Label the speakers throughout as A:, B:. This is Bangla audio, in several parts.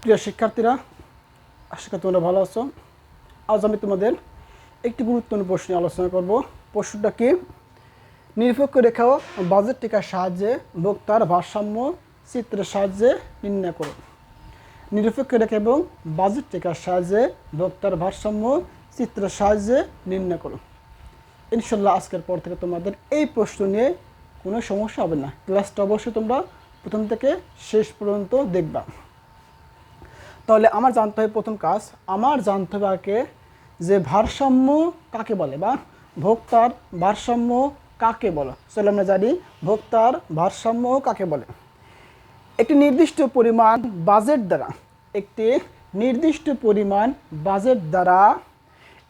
A: প্রিয় শিক্ষার্থীরা, আশা করি তোমরা ভালো আছো। আজ আমি তোমাদের একটি গুরুত্বপূর্ণ প্রশ্ন নিয়ে আলোচনা করব। প্রশ্নটা কি? নিরপেক্ষ রেখা ও বাজেট টিকার সাহায্যে ভোক্তার ভারসাম্য চিত্রের সাহায্যে নির্ণয় করো। নিরপেক্ষ রেখা এবং বাজেট টিকার সাহায্যে ভোক্তার ভারসাম্য চিত্রের সাহায্যে নির্ণয় করো। ইনশাল্লাহ আজকের পর থেকে তোমাদের এই প্রশ্ন নিয়ে কোনো সমস্যা হবে না। ক্লাসটা অবশ্যই তোমরা প্রথম থেকে শেষ পর্যন্ত দেখবা। তাহলে আমার জানতে হবে, প্রথম কাজ আমার জানতে হবে আগে যে ভারসাম্য কাকে বলে বা ভোক্তার ভারসাম্য কাকে বলে। চলো আমরা জানি ভোক্তার ভারসাম্য কাকে বলে। একটি নির্দিষ্ট পরিমাণ বাজেট দ্বারা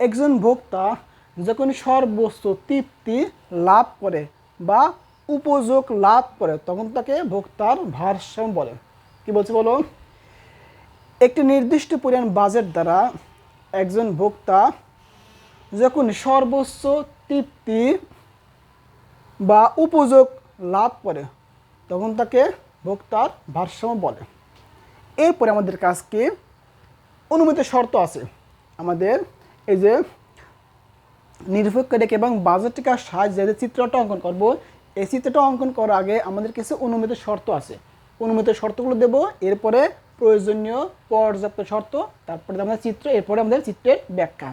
A: একজন ভোক্তা যখন সর্বোচ্চ তৃপ্তি লাভ করে বা উপযোগ লাভ করে তখন তাকে ভোক্তার ভারসাম্য বলে। কি বলছে বলো? একটি নির্দিষ্ট পরিমাণ বাজেট দ্বারা একজন ভোক্তা যখন সর্বোচ্চ তৃপ্তি বা উপযোগ লাভ করে তখন তাকে ভোক্তার ভারসাম্য বলে। এরপরে আমাদের কাজ কি? অনুমিত শর্ত আছে। আমাদের এই যে নিরপেক্ষ রেখা এবং বাজেট টিকার সাহায্যে যে চিত্রটা অঙ্কন করব, এই চিত্রটা অঙ্কন করার আগে আমাদের কিছু অনুমিত শর্ত আছে। অনুমিত শর্তগুলো দেব, এরপরে প্রয়োজনীয় পর্যাপ্ত শর্ত, তারপরে আমাদের চিত্র, এরপরে আমাদের চিত্রের ব্যাখ্যা।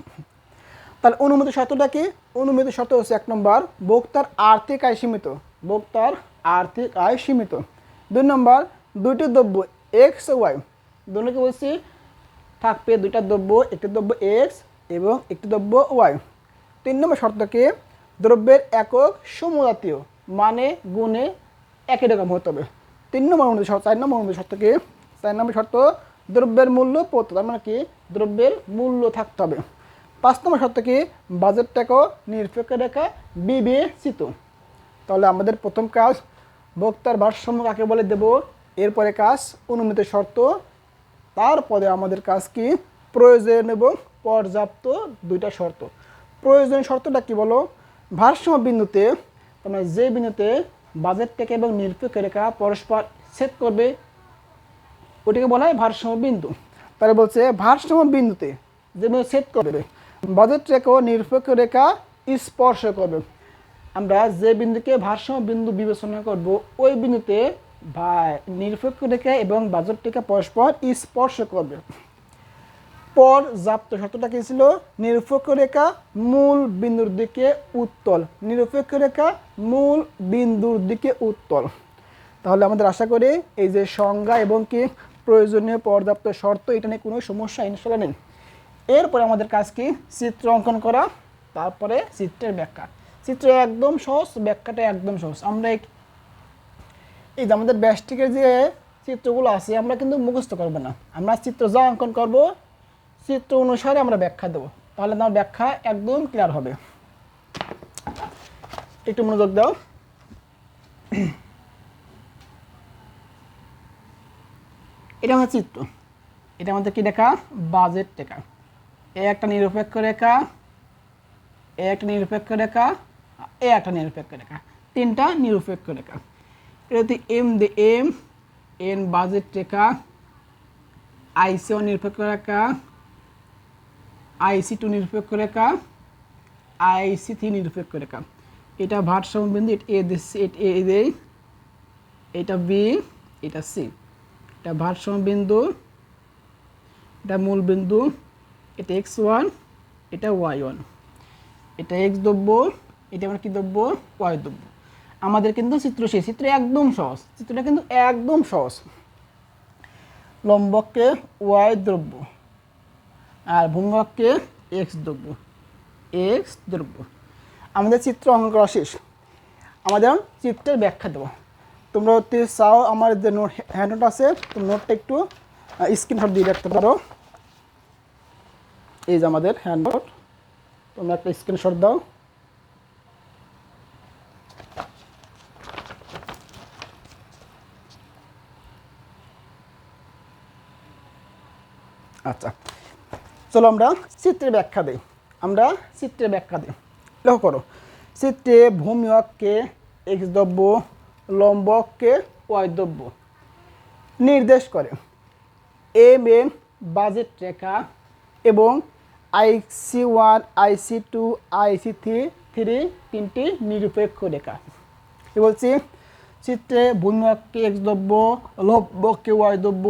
A: তাহলে অনুমিত শর্তটা কি? অনুমিত শর্ত হচ্ছে 1 নম্বর, ভোক্তার আর্থিক আয় সীমিত। ভোক্তার আর্থিক আয় সীমিত। 2 নম্বর, দুইটি দ্রব্য এক্স ও ওয়াই, দুটোকে বলছি থাকবে দুইটা দ্রব্য, একটি দ্রব্য এক্স এবং একটি দ্রব্য ওয়াই। 3 নম্বর শর্ত কি? দ্রব্যের একক সমজাতীয়, মানে গুণে একই রকম হতে হবে। 3 নম্বর অনুমিত শর্ত। 4 নম্বর অনুমিত শর্ত কি? 4 নম্বর শর্ত দ্রব্যের মূল্য পড়তে, তার মানে কি দ্রব্যের মূল্য থাকতে হবে। 5 নম্বর শর্ত কি? বাজেট রেখা নিরপেক্ষ রেখা বিবেচিত। তাহলে আমাদের প্রথম কাজ ভোক্তার ভারসাম্য কাকে বলে দেব, এরপরে কাজ অনুমিত শর্ত, তারপরে আমাদের কাজ কি? প্রয়োজন এবং পর্যাপ্ত দুইটা শর্ত। প্রয়োজনীয় শর্তটা কি বলো? ভারসাম্য বিন্দুতে, তোমরা যে বিন্দুতে বাজেট রেখা এবং নিরপেক্ষ রেখা পরস্পর ছেদ করবে ওটিকে বলা হয় ভারসাম্য বিন্দু। তাহলে বলছে ভারসাম্য বিন্দুতে যে বিন্দু ছেদ করবে বাজেট রেখা ও নিরপেক্ষ রেখা স্পর্শ করবে। আমরা যে বিন্দুকে ভারসাম্য বিন্দু বিবেচনা করব ওই বিন্দুতে নিরপেক্ষ রেখা এবং বাজেট রেখা পরস্পর স্পর্শ করবে। পর্যাপ্ত শর্তটা কি ছিল? নিরপেক্ষ রেখা মূল বিন্দুর দিকে উত্তল। নিরপেক্ষ রেখা মূল বিন্দুর দিকে উত্তল। তাহলে আমাদের আশা করি এই যে সংজ্ঞা এবং কি প্রয়োজনীয় পর্যাপ্ত শর্ত, এটা নিয়ে কোনো সমস্যা ইনশাল্লাহ নেই। এরপরে আমাদের কাজ কি? চিত্র অঙ্কন করা, তারপরে চিত্রের ব্যাখ্যা। চিত্র একদম সহজ, ব্যাখ্যাটা একদম সহজ। আমরা এই যে আমাদের ব্যাসটিকের যে চিত্রগুলো আছে আমরা কিন্তু মুখস্থ করব না, আমরা চিত্র যা অঙ্কন করব চিত্র অনুসারে আমরা ব্যাখ্যা দেবো, তাহলে আমার ব্যাখ্যা একদম ক্লিয়ার হবে। একটু মনোযোগ দাও। এটা আমাদের চিত্র, এটা আমাদের কি রেখা? বাজেট রেখা। এ একটা নিরপেক্ষ রেখা, এ একটা নিরপেক্ষ রেখা, এ একটা নিরপেক্ষ রেখা, তিনটা নিরপেক্ষ রেখা। এটা যদি এম দে এম, এন বাজেট রেখা, আইসি ও নিরপেক্ষ রেখা, আইসি 2 নিরপেক্ষ রেখা, আইসি 3 নিরপেক্ষ রেখা। এটা ভারসাম্য বিন্দু, এটা এ দিচ্ছি, এটা এ দেই, এটা বি, এটা সি। এটা ভারসাম্য বিন্দু, এটা মূল বিন্দু, এটা x1, এটা y1, এটা x দ্রব্য, এটা আমার কি দ্রব্য? y দ্রব্য। আমাদের কিন্তু চিত্র সেই চিত্র একদম সহজ, চিত্রটা কিন্তু একদম সহজ। লম্বককে y দ্রব্য আর ভূমিবককে x দ্রব্য। আমাদের চিত্র অঙ্কন করা শেষ। আমাদের চিত্রের ব্যাখ্যা দেবো। তোমরা যদি চাও আমার যে নোট হ্যান্ড নোট আছে, তুমি নোটটা একটু স্ক্রিনশট দিয়ে রাখতে পারো। এই যে আমাদের হ্যান্ড নোট, তোমরা একটা স্ক্রিনশট দাও। আচ্ছা, চলো আমরা চিত্রের ব্যাখ্যা দিই। লক্ষ্য করো, চিত্রে ভূমিবককে x দ্রব্য, লম্বককে y দ্রব্য নির্দেশ করে। এম বাজেট রেখা এবং IC1 IC2 IC3 তিনটি নিরপেক্ষ রেখা। কি বলছি, চিত্রে ভূমিকে এক্স দ্রব্য, লব্ধকে ওয়াই দ্রব্য,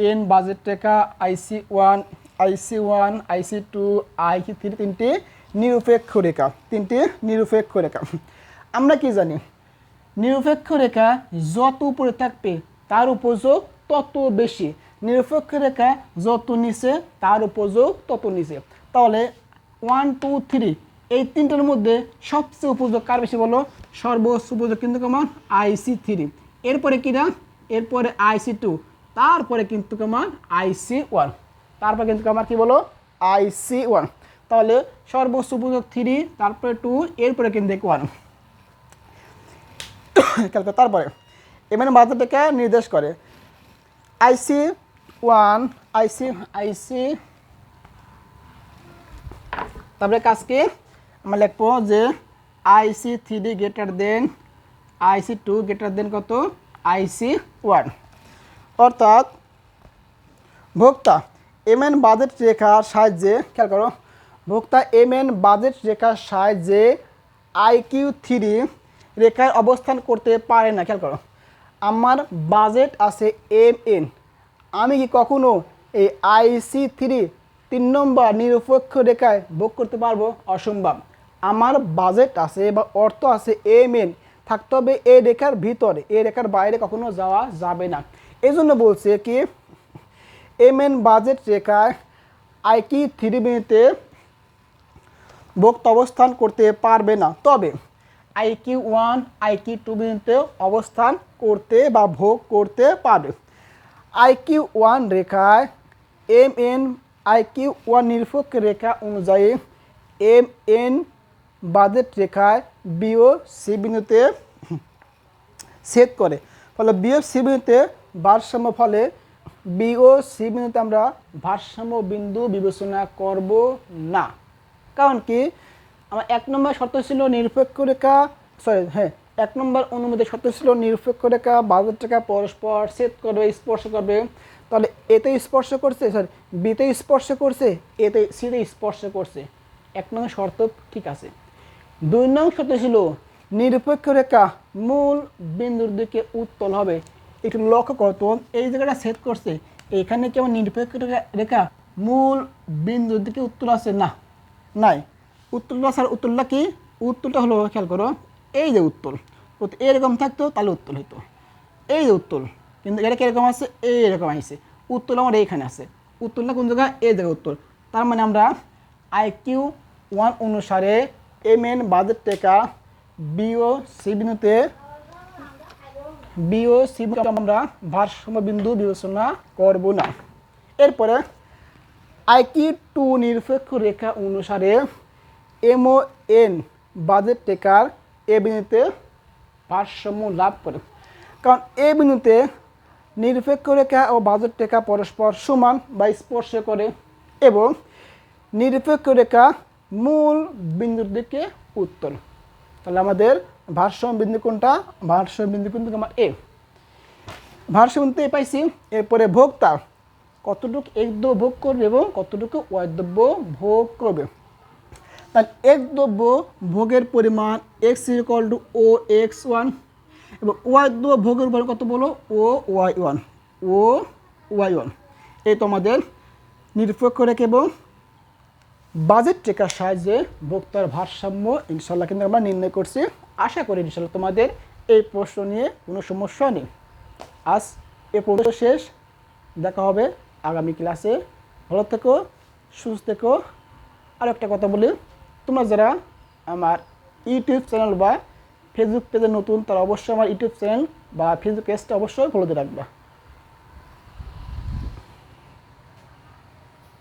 A: এম বাজেট রেখা, IC1 IC2 IC3 তিনটি নিরপেক্ষ রেখা, আমরা কি জানি, নিরপেক্ষ রেখা যত উপরে থাকবে তার উপযোগ তত বেশি, নিরপেক্ষ রেখা যত নিচে তার উপযোগ তত নিচে। তাহলে 1 2 3 এই তিনটার মধ্যে সবচেয়ে উপযোগ কার বেশি বলো, সর্বোচ্চ উপযোগ কিন্তু আমার IC3, এরপরে কিনা, এরপরে IC2, তারপরে কিন্তু আমার IC1, তারপরে কিন্তু আমার কি বলো IC1। তাহলে সর্বোচ্চ উপযোগ 3, তারপরে 2, এরপরে কিন্তু 1। তারপরে এমএন বাধাটাকে নির্দেশ করে IC1 IC তারপরে কাজকে আমরা লিখবো যে IC3 greater than IC2 greater than কত IC1, অর্থাৎ ভোক্তা এমএন বাজেট রেখার সাহায্যে, খেয়াল করো, ভোক্তা এমএন বাজেট রেখার সাহায্যে IQ3 রেখায় অবস্থান করতে পারে না। খেয়াল করো, আমার বাজেট আছে এমএন, আমি কি কখনো এই IC3 3 নম্বর নিরপেক্ষ রেখায় ভোগ করতে পারবো? অসম্ভব। আমার বাজেট আছে বা অর্থ আছে এমএন, থাকতে হবে এই রেখার ভিতরে, এই রেখার বাইরে কখনো যাওয়া যাবে না। এই জন্য বলছে কি এমএন বাজেট রেখায় IQ3 বিন্দুতে ভোক্তা অবস্থান করতে পারবে না, তবে IQ1 IQ2 বিন্দুতে অবস্থান করতে বা ভোগ করতে পারবে। IQ1 রেখায় এমএন IQ1 নিরপেক্ষ রেখা অনুযায়ী এমএন বাজেট রেখায় বিও সি বিন্দুতে ছেদ করে, ফলে বিও সি বিন্দুতে ভারসাম্য, ফলে বিও সি বিন্দুতে আমরা ভারসাম্য বিন্দু বিবেচনা করব না। কারণ কি, আমার 1 নম্বর শর্ত ছিল নিরপেক্ষ রেখা, এক নম্বর অনুমতি শর্ত ছিল নিরপেক্ষ রেখা বাজেট রেখা পরস্পর ছেদ করবে, স্পর্শ করবে। তাহলে এতে স্পর্শ করছে, বিতে স্পর্শ করছে, এতে সিতে স্পর্শ করছে, 1 নম্বর শর্ত ঠিক আছে। 2 নম্বর শর্ত ছিল নিরপেক্ষ রেখা মূল বিন্দুর দিকে উত্তল হবে। একটু লক্ষ্য করতো, এই জায়গাটা ছেদ করছে, এখানে কি আমার নিরপেক্ষ রেখা মূল বিন্দুর দিকে উত্তল আছে? না, নাই। উত্তলটা স্যার, উত্তলটা কি, উত্তলটা হলো, খেয়াল করো, এই যে উত্তল, এরকম থাকতো তাহলে উত্তল হইতো, এই যে উত্তল, কিন্তু এটা কিরকম আছে, এইরকম আসছে, উত্তল আমার এইখানে আছে, উত্তলটা কোন জায়গায়, এই জায়গায় উত্তল। তার মানে আমরা IQ1 অনুসারে এমএন বাজেট রেখা বিও সি বিন্দুতে আমরা ভারসাম্য বিন্দু বিবেচনা করব না। এরপরে IQ2 নিরপেক্ষ রেখা অনুসারে MON বাজেট রেখার এ বিন্দুতে ভারসাম্য লাভ করে, কারণ এ বিন্দুতে নিরপেক্ষ রেখা ও বাজেট রেখা পরস্পর সমান বা স্পর্শ করে এবং নিরপেক্ষ রেখা মূল বিন্দুর দিকে উত্তল। তাহলে আমাদের ভারসাম্য বিন্দু কোনটা, ভারসাম্য বিন্দু কিন্তু আমার এ, ভারসাম্য বিন্দু এ পাইছি। এরপরে ভোক্তা কতটুকু এক দ্রব্য ভোগ করবে এবং কতটুকু ওয়াই দ্রব্য ভোগ করবে। তাহলে এক দ্রব্য ভোগের পরিমাণ x=OX1 এবং ওয়াই দ্রব্য ভোগের পরিমাণ কত বলো, OY1, এই তো আমাদের নিরপেক্ষ রেখা এবং বাজেট রেখার সাহায্যে ভোক্তার ভারসাম্য ইনশাল্লাহ কিন্তু আমরা নির্ণয় করছি। আশা করি ইনশাল্লাহ তোমাদের এই প্রশ্ন নিয়ে কোনো সমস্যা নেই। আজ এ পর্যন্ত শেষ, দেখা হবে আগামী ক্লাসে। ভালো থেকো, সুস্থ থেকো। আর একটা কথা বলি, তোমরা যারা আমার ইউটিউব চ্যানেল বা ফেসবুক পেজে নতুন, তারা অবশ্যই আমার ইউটিউব চ্যানেল বা ফেসবুক পেজটা অবশ্যই ফলোতে রাখবা।